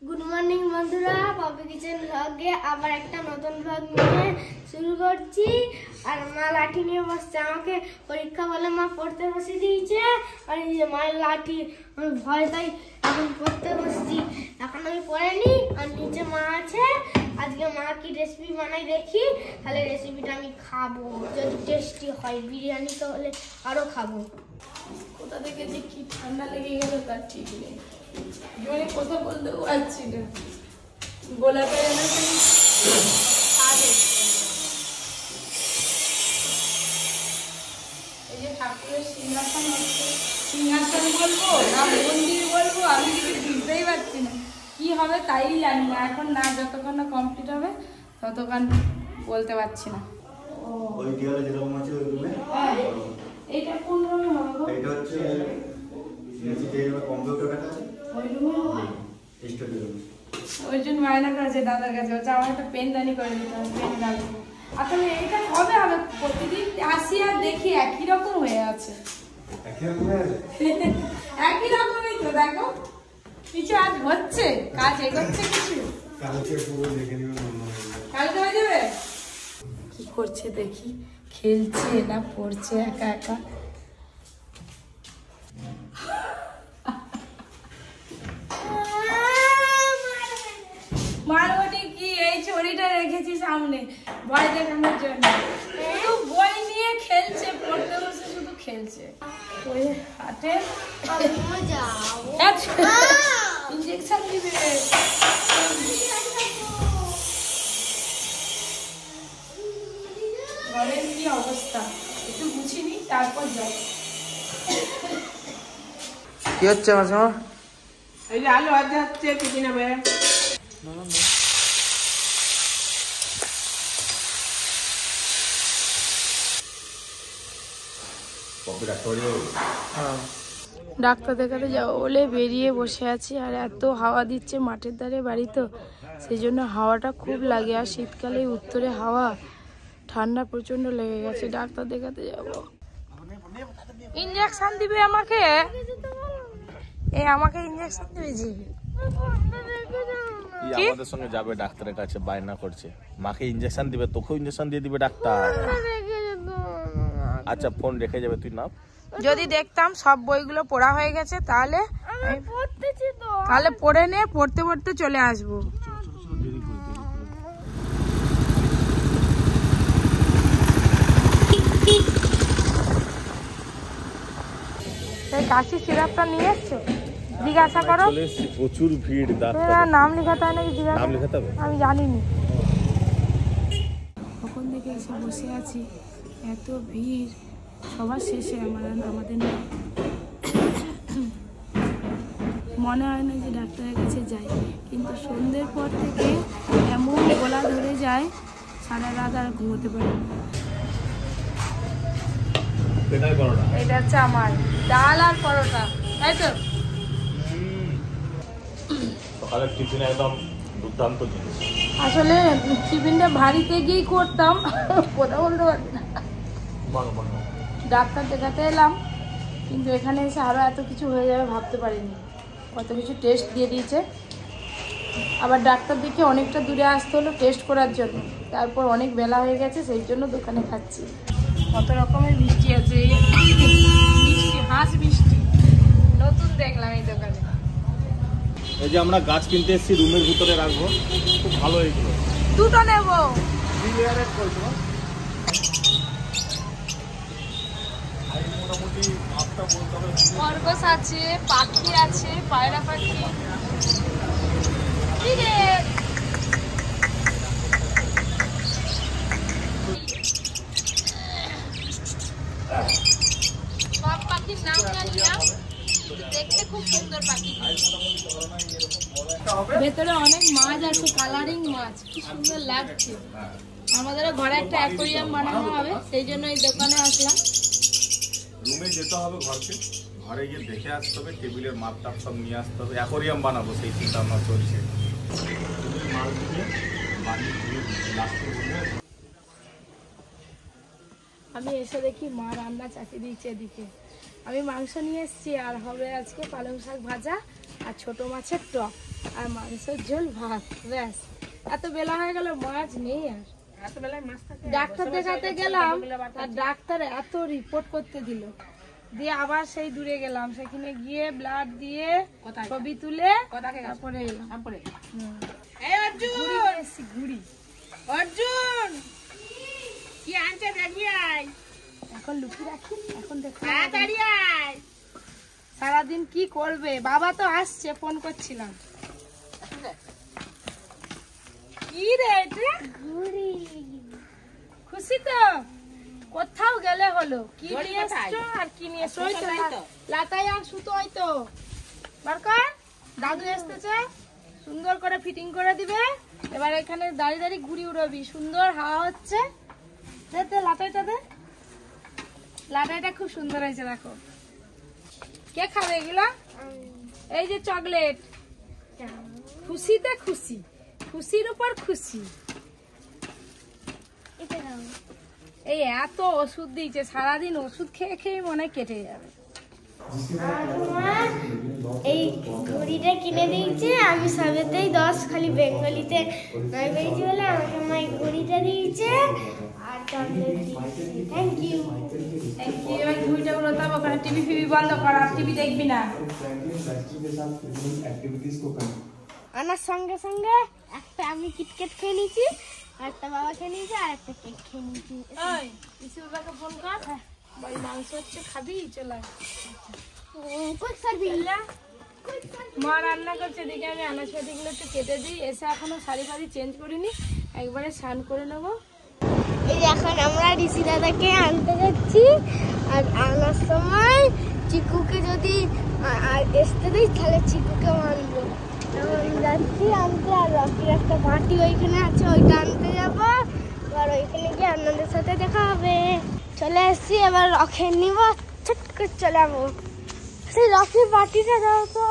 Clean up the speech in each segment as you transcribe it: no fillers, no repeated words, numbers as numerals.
Good morning বন্ধুরা, poppy kitchen ব্লগে আবার একটা নতুন ব্লগ নিয়ে শুরু করছি। আর মা লাঠি নিয়ে বসছে, আমাকে পরীক্ষা বলে মা পড়তে বসে দিয়েছে। আর এই যে মায়ের লাঠি, আমি ভয় তাই এখন পড়তে বসছি। এখন আমি পড়েনি, আর নিচে মা আছে। আজকে মা কি রেসিপি বানাই দেখি, তাহলে রেসিপিটা আমি খাবো। যদি টেস্টি হয় বিরিয়ানি তো হলে আরো খাবো। কোথা থেকে যে কি ঠান্ডা লেগে গেল তার ঠিক নেই। মানে কথা বলতেও পারছি না, গোলা পেরে না এই যে ঠাকুরের সিংহাসন হচ্ছে, সিংহাসন বলবো না মন্দির বলবো আমি কিছু বুঝতেই পারছি না। কি হবে তাই জানি না এখন, না যতক্ষণ না কমপ্লিট হবে ততক্ষণ বলতে পারছি না। ওই দেয়ালে যেরকম আছে ওই রুমে এইটা কোন রুমে হবে? এটা হচ্ছে নিচে যে কম্পিউটারটা আছে ওই রুমে, স্টুডিও রুম। ওই জন্য মায়না করেছে দাদার কাছে, হচ্ছে আমার একটা পেনদানি করে দিতে হবে, পেন রাখবো। আসলে এটা কবে হবে? প্রতিদিন আসি আর দেখি একই রকম হয়ে আছে। একই রকমই তো, দেখো কিছু আজ হচ্ছে, কাজ এগোচ্ছে কিছু। কালকে পুরো দেখে নিবে, কালকে হয়ে যাবে। কি করছে দেখি, খেলছে না পড়ছে একা একা? মারবনি কি, এই ছড়িটা রেখেছি সামনে ভয় দেখানোর জন্য। শুধু বই নিয়ে খেলছে, পড়তে বসে শুধু খেলছে। ওই হাটে ইঞ্জেকশন দিবে। ঘরের কি অবস্থা একটু বুঝিনি, তারপর যাও। কি হচ্ছে মাঝে? এই যে আলু আজ হচ্ছে, কিছু নেবে? ডাক্তার দেখাতে যাবো বলে বেরিয়ে বসে আছি। আর এত হাওয়া দিচ্ছে, মাঠের ধারে বাড়ি তো, সেই জন্য হাওয়াটা খুব লাগে। আর শীতকালে উত্তরে হাওয়া, ঠান্ডা প্রচন্ড লেগে গেছে। ডাক্তার দেখাতে যাব, ইঞ্জেকশন দিবে আমাকে। আমাকে ইঞ্জেকশন দিবে জি। আমাদের সঙ্গে যাবে ডাক্তারের কাছে, বায়না করছে মাকে ইঞ্জেকশন দিবে, তোকেও ইঞ্জেকশন দিয়ে দিবে ডাক্তার। আচ্ছা ফোন রেখে যাবে, তুই না। যদি দেখতাম সব বইগুলো পড়া হয়ে গেছে তাহলে পড়ে নে, পড়তে পড়তে চলে আসবো। কাশি সিরাপটা নিয়ে এসছো? জিজ্ঞাসা করো। প্রচুর ভিড়, নাম লেখাতে হয় নাকি? নাম লেখাতে হবে, আমি জানিনি। কখন থেকে এসে বসে আছি, এত ভিড়। সবার শেষে আমাদের মনে হয় না যে ডাক্তারের কাছে যাই, কিন্তু সন্ধ্যের পর থেকে এমন গলা ধরে যায়, সারা রাত আর ঘুমোতে পারি না। এটা হচ্ছে আমার ডাল আর পরোটা, তাই তো? সকালের টিফিন একদম দুর্দান্ত জিনিস। আসলে টিফিনটা বাড়িতে গিয়েই করতাম, কথা বলতে পারি না। ডাক্তার দেখাতে এলাম, কিন্তু এখানে এসে আরও এত কিছু হয়ে যাবে ভাবতে পারিনি। কত কিছু টেস্ট দিয়ে দিয়েছে। আবার ডাক্তার দেখে অনেকটা দূরে আসতে হলো টেস্ট করার জন্য। তারপর অনেক বেলা হয়ে গেছে, সেই জন্য দোকানে খাচ্ছি। কত রকমের মিষ্টি আছে, মিষ্টি, হাঁস মিষ্টি নতুন দেখলাম এই দোকানে। এই যে আমরা গাছ কিনতে এসেছি, রুমের ভিতরে রাখবো, খুব ভালো এইগুলো। দুটো নেবো। খরগোশ আছে, পাখি আছে, পায়রা পাখি। সব পাখির নাম জানি না, দেখতে খুব সুন্দর পাখি। ভেতরে অনেক মাছ আছে, কালারিং মাছ, কি সুন্দর লাগছে। আমাদের ঘরে একটা অ্যাকোরিয়াম বানানো হবে, সেই জন্য এই দোকানে আসলাম। রুমে যেতে হবে, ঘরে গিয়ে দেখে আসতে হবে, টেবিলের মাপ টাপ সব নিয়ে আসতে হবে। অ্যাকোরিয়াম বানাবো, সেই চিন্তা আমার চলছে। আমি এসে দেখি মা রান্না চাপিয়ে দিচ্ছে এদিকে। আমি মাংস নিয়ে এসেছি, আর হবে আজকে পালং শাক ভাজা আর ছোট মাছের টক। আর মাংসের ঝোল ভাত, ব্যাস। এত বেলা হয়ে গেল, মাছ নেই। আর এত বেলায় মাছ থাকে? ডাক্তার দেখাতে গেলাম, আর ডাক্তার এত রিপোর্ট করতে দিল, দিয়ে আবার সেই দূরে গেলাম, সেখানে গিয়ে ব্লাড দিয়ে ছবি তুলে তারপরে এলাম। ঘুড়ি অর্জুন কি আনছে দেখবি? আয় এখন লুকিয়ে রাখি, এখন দেখো তাড়াতাড়ি আয়। সারাদিন কি করবে। বাবা তো আসছে, ফোন করছিলাম। কি রে এটা? ঘুড়ি। খুশি তো? কোথাও গেলে হলো। কি নিয়ে এসছো আর কি নিয়ে এসছো? ওই তো লাটাই আর সুতো, ওই তো বার কর। দাদু এসতেছে, সুন্দর করে ফিটিং করে দিবে। এবার এখানে দাঁড়িয়ে দাঁড়িয়ে ঘুড়ি উড়বি, সুন্দর হাওয়া হচ্ছে। দে লাটাইটা দে। লাটাইটা খুব সুন্দর হয়েছে, দেখো। কে খাবে এগুলো? এই যে চকলেট। খুশিতে খুশি, খুশির উপর খুশি। এই এত ওষুধ দিয়েছে, সারাদিন ওষুধ খেয়ে খেয়ে মনে কেটে যাবে। এই ঘড়িটা কিনে দিয়েছে, আমি সবেতেই 10, খালি বেঙ্গলিতে 9 পেয়েছি বলে আমাকে মা এই ঘড়িটা দিয়েছে আর চকলেট দিয়েছে। Thank you. এবার ঘুড়িটা উড়াতাম, ওখানে টিভি ফিভি বন্ধ কর, আর টিভি দেখবি না। আনার সঙ্গে সঙ্গে একটা আমি কিটকেট খেয়ে নিয়েছি, আর একটা বাবা খেয়ে নিয়েছি, আর একটা কেক খেয়ে নিয়েছি। ওই ইসুর বাবাকে ফোন কর, বাড়ি মাংস হচ্ছে, খাবি? চলে আয়। Quick service. মা রান্না করছে, দেখে আমি আনাজপাতিগুলো একটু কেটে দিই। এসে এখনো শাড়ি ফাড়ি চেঞ্জ করিনি, একবারে স্নান করে নেবো। এই যে এখন আমরা ঋষি দাদাকে আনতে যাচ্ছি, আর আনার সময় চিকুকে যদি আসতে দিই তাহলে চিকুকে আনবো। এখন যাচ্ছি আনতে, আর রকির একটা পার্টি ওইখানে আছে, ওইটা আনতে যাবো। এবার ওইখানে গিয়ে আপনাদের সাথে দেখা হবে। চলে এসছি, এবার রকে নিব, ছুট করে চলে যাবো। সেই রকির পার্টিটা দাও তো।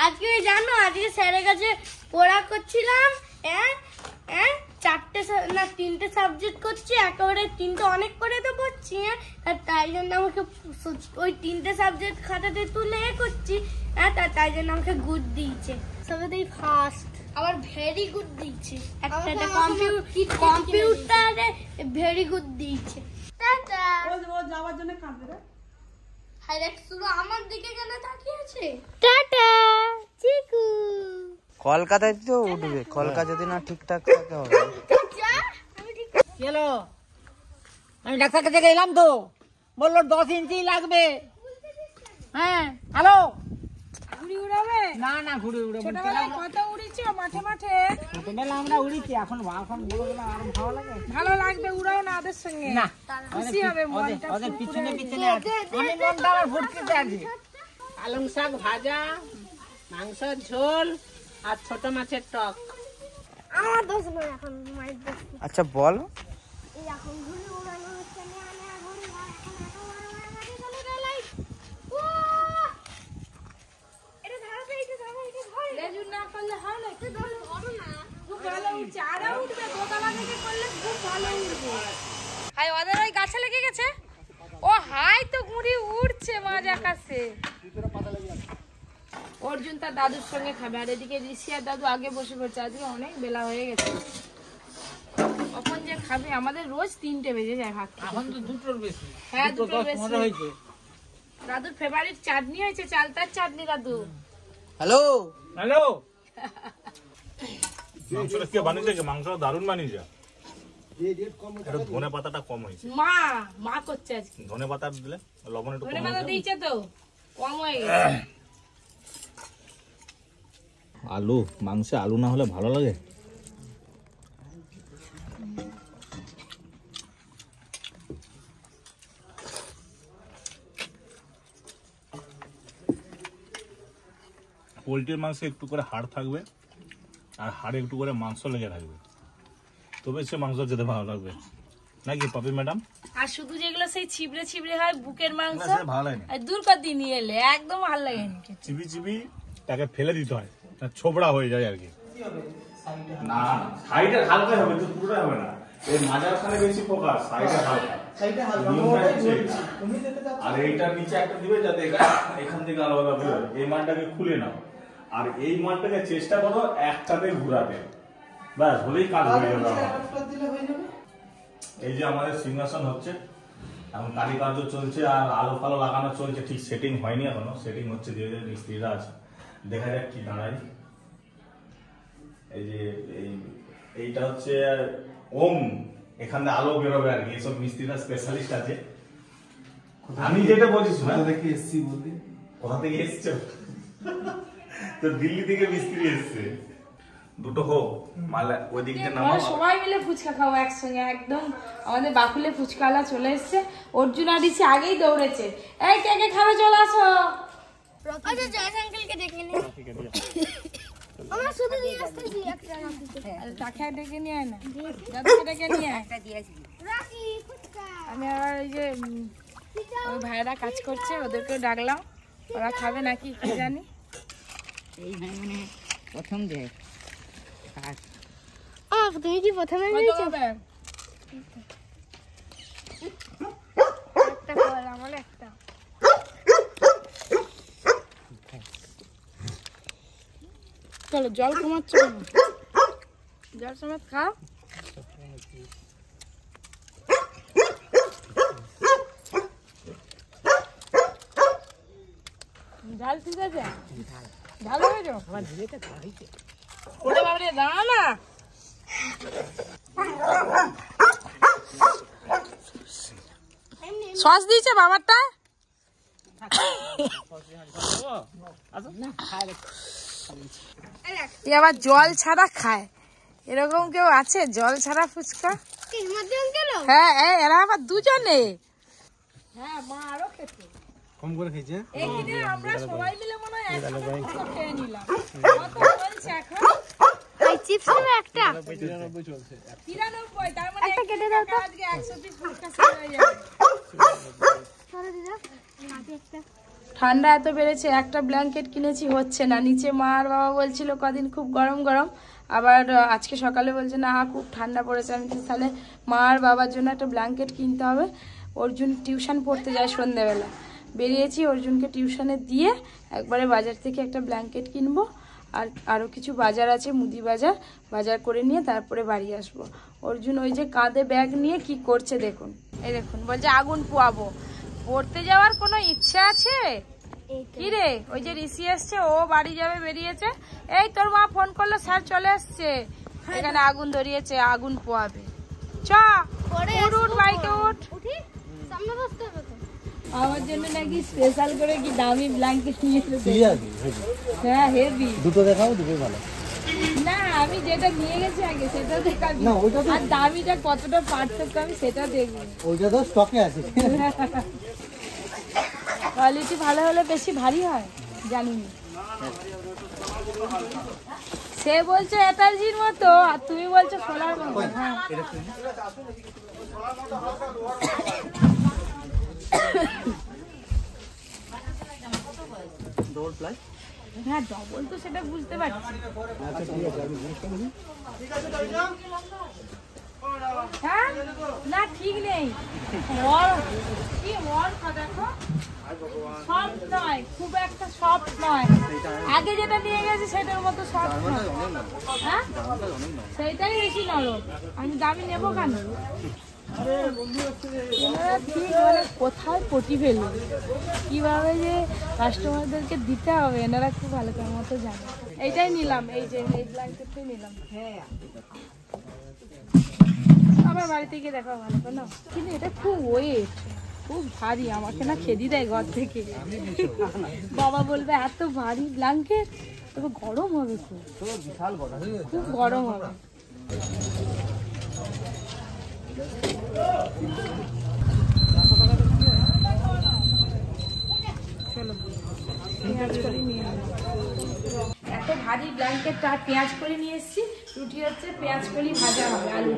আজকে জানো, আজকে স্যারের কাছে পড়া করছিলাম, 3টে সাবজেক্ট করছি, একেবারে 3টে অনেক করে তো পড়ছি, তাই জন্য আমাকে ওই 3টে সাবজেক্ট খাতাতে তুলে করছি, তাই জন্য আমাকে গুড দিয়েছে। সবেতেই ফার্স্ট, আবার ভেরি গুড দিয়েছে। একটা কম্পিউটারে ভেরি গুড দিয়েছে। টাটা। ও যাওয়ার জন্য কাঁদবে রে। হাইলাইট শুধু আমার দিকে কেন তাকিয়ে আছে? টাটা চিকু। কলকাতায় তো উঠবে, কলকাতা যদি না ঠিকঠাক থাকে হবে। কি হলো? আমি ডাক্তার কাছে গেলাম তো, বললো 10 ইঞ্চি লাগবে। হ্যাঁ, হ্যালো। ঘুড়ি উড়াবে? না না, ঘুরে উড়ে ছোটবেলায় কত উড়িছো মাঠে মাঠে। ছোটবেলা আমরা উড়িছি, এখন বড়বেলা আর ভালো লাগে। ভালো লাগবে, উড়াও না ওদের সঙ্গে। না, খুশি হবে মনটা। ওদের পিছনে পিছনে আছে। আমি মনটা আমার ভর্তিতে আছে। পালং শাক ভাজা, মাংসের ঝোল, আর ছোট মাছের টক। আমার দোষ নয়, এখন মায়ের দোষ। আচ্ছা বল। এই এখন ঘুরে উড়ানো হচ্ছে না, ঘুরে চলে গেলাই। এটা ধরবে, এটা ধরবে, এটা ধরবে। লেজুর না করলে হয় না, এটা ধরো না। খুব ভালো উঠছে। আরো উঠবে, দোতলা থেকে করলে খুব ভালো উঠবে। হাই, ওদের ওই গাছে লেগে গেছে। ও হাই, তো ঘুড়ি উড়ছে মাঝ আকাশে। অর্জুন তার দাদুর সঙ্গে খাবে, আর এদিকে ঋষি আর দাদু আগে বসে পড়ছে। আজকে অনেক বেলা হয়ে গেছে, কখন যে খাবে। আমাদের রোজ 3টে বেজে যায় ভাত খেতে। এখন তো দুটোর বেশি। হ্যাঁ, দুটোর বেশি হয়েছে। দাদুর ফেভারিট চাটনি হয়েছে, চালতার চাটনি। দাদু হ্যালো হ্যালো। মাংসটা কে বানিয়েছে? মাংসটা দারুণ বানিয়েছে। একটু ধনে পাতাটা কম হয়েছে। মা করছে আজকে। ধনে পাতা দিলে লবণ একটু ধনে কম পাতা হয়েছে। দিয়েছে তো, কম হয়ে গেছে। আলু, মাংসে আলু না হলে ভালো লাগে? পোলট্রির মাংসে একটু করে হাড় থাকবে, আর হাড়ে একটু করে মাংস লেগে থাকবে, তবে সে মাংস খেতে ভালো লাগবে, নাকি পপি ম্যাডাম? আর শুধু যেগুলো সেই ছিবড়ে ছিবড়ে হয় বুকের মাংস, না, সে ভালো লাগে না। আর দূর কর দিয়ে নিয়ে এলে একদম ভালো লাগে না। চিবি চিবি তাকে ফেলে দিতে হয়, ছোবড়া হয়ে যায় আর কি। না, সাইডে হালকা হবে, তো পুরোটা হবে না। এই মাঝখানে বেশি ফোকাস, সাইডে হালকা। আর এইটার নিচে একটা দিবে যাতে এখান থেকে আলাদা বের হয়। এই মানটাকে খুলে নাও, আর এই মালটাকে চেষ্টা করো একটাতে ঘুরাতে, ব্যাস হলেই কাজ হয়ে যাবে। এই যে আমাদের সিংহাসন হচ্ছে এখন, কারিকার্য চলছে আর আলো ফালো লাগানো চলছে, ঠিক সেটিং হয়নি এখনো, সেটিং হচ্ছে, ধীরে ধীরে মিস্ত্রিরা আছে, দেখা যাক কি দাঁড়ায়। এই যে এইটা হচ্ছে ওম, এখানে আলো বেরোবে আর কি, এসব মিস্ত্রিরা স্পেশালিস্ট আছে। আমি যেটা বলছি না, দেখে এসছি বলতে কোথা থেকে এসছে তো দিল্লি থেকে মিস্ত্রি এসছে। দুটো হোক মাল ওই দিক দিয়ে নামাও, সবাই মিলে ফুচকা খাবো একসঙ্গে একদম। আমাদের বাকুলে ফুচকাওয়ালা চলে এসছে, অর্জুন আর ঋষি আগেই দৌড়েছে, এই কে কে খাবে চলে আসো। আচ্ছা জয় আঙ্কেলকে ডেকে নে, আমরা শুধু নিয়ে আসতেছি একটা রাখিতে। তাকে ডেকে নিয়ে আয় না, দাদাকে ডেকে নিয়ে আয়। রাখি ফুচকা। আমি আবার ওই যে ওই ভাইরা কাজ করছে ওদেরকে ডাকলাম, ওরা খাবে নাকি কি জানি। এই মানে প্রথম যে তুমি কি প্রথমে কত নিয়েছো? হবে? একটা ফল আমার একটা। চলো জল কমাচ্ছ কেন? জল সমেত খাও। ঝাল ঠিক আছে? ঝাল হয়েছে? ওটা বাবরে দাঁড়া না। সস দিয়েছে বাবারটা? আবার জল ছাড়া খায়, এরকম কেউ আছে জল ছাড়া ফুচকা? হ্যাঁ এরা আবার দুজনে। হ্যাঁ মা আরো খেতে কম করে খেয়েছে। এইখানে আমরা সবাই মিলে মনে হয় একসাথে ফুচকা খেয়ে নিলাম। কত বলছে এখন? এই চিপস নেবে একটা? 93 চলছে। 93, তার মানে একটা কেটে দাও তো। আজকে 100 পিস ফুচকা সেল হয়ে যাবে। সরে দিদা, মাটি একটা। ঠান্ডা এত বেড়েছে, একটা ব্ল্যাঙ্কেট কিনেছি হচ্ছে না। নিচে মা আর বাবা বলছিল কদিন খুব গরম গরম, আবার আজকে সকালে বলছে না খুব ঠান্ডা পড়েছে। আমি তো তাহলে মা আর বাবার জন্য একটা ব্ল্যাঙ্কেট কিনতে হবে। অর্জুন টিউশন পড়তে যায় সন্ধ্যেবেলা, বেরিয়েছি অর্জুনকে টিউশনে দিয়ে একবারে বাজার থেকে একটা ব্ল্যাঙ্কেট কিনবো। আর আরও কিছু বাজার আছে, মুদি বাজার করে নিয়ে তারপরে বাড়ি আসবো। অর্জুন ওই যে কাঁধে ব্যাগ নিয়ে কি করছে দেখুন, এই দেখুন বলছে আগুন পোয়াবো। পড়তে যাওয়ার কোনো ইচ্ছা আছে কি রে? ওই যে ঋষি এসছে, ও বাড়ি যাবে বেরিয়েছে। এই তোর মা ফোন করলো, স্যার চলে এসছে, এখানে আগুন ধরিয়েছে, আগুন পোয়াবে। চ উঠ বাইকে উঠ। উঠি, সামনে বসতে হবে তো। আমার জন্য নাকি স্পেশাল করে কি দামি ব্ল্যাঙ্কেট নিয়ে এসেছে। ঠিক আছে, হ্যাঁ হেভি। দুটো দেখাও, দুটোই ভালো। না আমি যেটা নিয়ে গেছি আগে সেটা দেখাবি, না, ওইটা তো- আর দামিটা কতটা পার্থক্য আমি সেটা দেখবো। ওইটা তো স্টকে আছে। কোয়ালিটি ভালো হলে বেশি ভারী হয় জানি না। সে বলছে এটাজির মতো আর তুমি বলছো সোলার মতো। হ্যাঁ হ্যাঁ ডবল তো সেটা বুঝতে পারছি। হ্যাঁ না ঠিক নেই, কি দেখো সফট নয়, খুব একটা সফট নয়। আগে যেটা নিয়ে গেছি সেটার মতো সফট নয়। হ্যাঁ সেইটাই বেশি নরম। আমি দামি নেবো কেন? ঠিক মানে কোথায় পটি ফেলবে, কিভাবে যে কাস্টমারদেরকে দিতে হবে এনারা খুব ভালো করে মতো জানে। এইটাই নিলাম, এই যে এই ব্ল্যাঙ্কেটটাই নিলাম। হ্যাঁ আমার বাড়ি থেকে দেখা ভালো করে না, কিন্তু এটা খুব ওয়েট, খুব ভারী। আমাকে না খেদি দেয় ঘর থেকে, বাবা বলবে এত ভারী ব্ল্যাঙ্কেট, তবে গরম হবে খুব, খুব গরম হবে। চলো পেঁয়াজ করে নিয়ে এত ভারী ব্ল্যাঙ্কেট আর পেঁয়াজ করে নিয়ে এসেছি। রুটি হচ্ছে পেঁয়াজ কলি ভাজা হবে, আলু।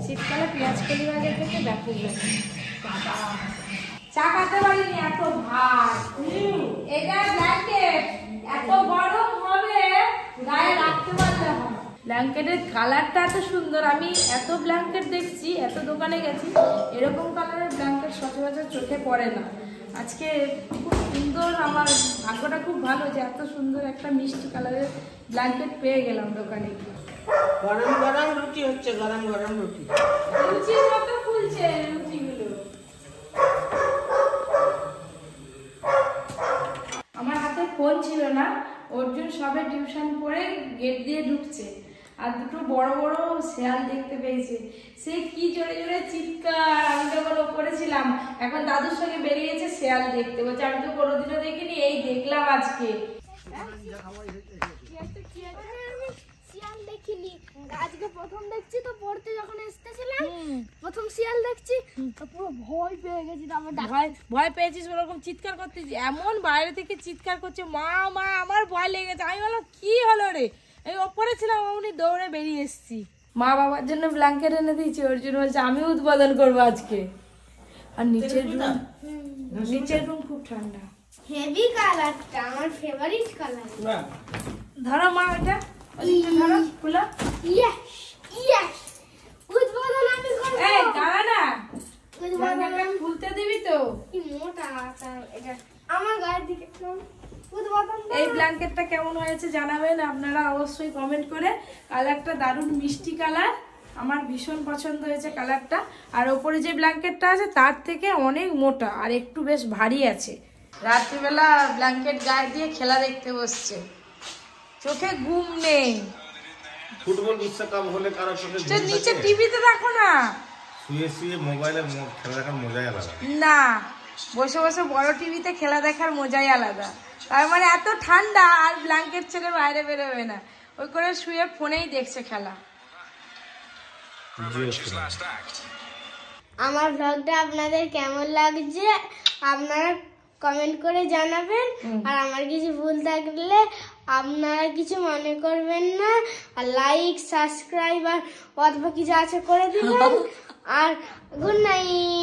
শীতকালে পেঁয়াজ কলি ভাজা খেতে ব্যাপক লাগে। চা খাতে পারিনি এত ভাত। এটা ব্ল্যাঙ্কেট এত গরম হবে গায়ে রাখতে পারলে হয়। ব্ল্যাঙ্কেটের কালারটা এত সুন্দর, আমি এত ব্ল্যাঙ্কেট দেখছি, এত দোকানে গেছি, এরকম কালারের ব্ল্যাঙ্কেট সচরাচর চোখে পড়ে না। আজকে খুব সুন্দর, আমার ভাগ্যটা খুব ভালো যে এত সুন্দর একটা মিষ্টি কালারের ব্ল্যাঙ্কেট পেয়ে গেলাম দোকানে। গরম গরম রুটি হচ্ছে, গরম গরম রুটি। লুচির মতো ফুলছে রুটিগুলো। আমার হাতে ফোন ছিল না, অর্জুন সবে টিউশন পড়ে গেট দিয়ে ঢুকছে আর দুটো বড় বড় শেয়াল দেখতে পেয়েছে। সে কি জোরে জোরে চিৎকার, আমি যখন ওপরে ছিলাম, এখন দাদুর সঙ্গে বেরিয়েছে শেয়াল দেখতে। বলছে আমি তো কোনোদিনও দেখিনি, এই দেখলাম আজকে। শিয়াল দেখিনি, আজকে প্রথম দেখছি। তো পড়তে যখন এসেছিলাম প্রথম শিয়াল দেখছি, তো পুরো ভয় পেয়ে গেছি। তারপর ভয় পেয়েছিস, ওরকম চিৎকার করছিস, এমন বাইরে থেকে চিৎকার করছে মা মা, আমার ভয় লেগেছে। আমি বললাম কি হলো রে, এই ওপরে ছিলাম, আমি দৌড়ে বেরিয়ে এসেছি। মা বাবার জন্য ব্ল্যাঙ্কেট এনে দিয়েছি, অর্জুন বলছে আমিও উদ্বোধন করবো আজকে। আর নিচের রুম খুব ঠান্ডা। হেভি কালারটা আমার ফেভারিট কালার। ধরো মা এটা, ধরো খুলো। ইয়েস ইয়েস, উদ্বোধন আমি করব। এই দাঁড়া না, উদ্বোধন খুলতে দিবি তো? কি মোটা এটা আমার গায়ের দিকে। উদ্বোধন এই ব্ল্যাঙ্কেটটা কেমন হয়েছে জানাবেন আপনারা অবশ্যই কমেন্ট করে। কালারটা দারুণ মিষ্টি কালার, আমার ভীষণ পছন্দ হয়েছে কালারটা। আর ওপরে যে ব্ল্যাঙ্কেটটা আছে তার থেকে অনেক মোটা আর একটু বেশ ভারী আছে। রাত্রিবেলা ব্ল্যাঙ্কেট গায়ে দিয়ে খেলা দেখতে বসছে, চোখে ঘুম নেই। ফুটবল বিশ্বকাপ হলে কারো চোখে ঘুম থাকে? নিচে টিভিতে দেখো না, শুয়ে শুয়ে মোবাইলে খেলা দেখার মজাই আলাদা। না বসে বসে বড় টিভিতে খেলা দেখার মজাই আলাদা। তার মানে এত ঠান্ডা আর ব্ল্যাঙ্কেট ছেড়ে বাইরে বেরোবে না, ওই করে শুয়ে ফোনেই দেখছে খেলা। আমার ব্লগটা আপনাদের কেমন লাগছে আপনারা কমেন্ট করে জানাবেন। আর আমার কিছু ভুল থাকলে আপনারা কিছু মনে করবেন না। আর লাইক সাবস্ক্রাইব আর অথবা কিছু আছে করে দিবেন। আর গুড নাইট।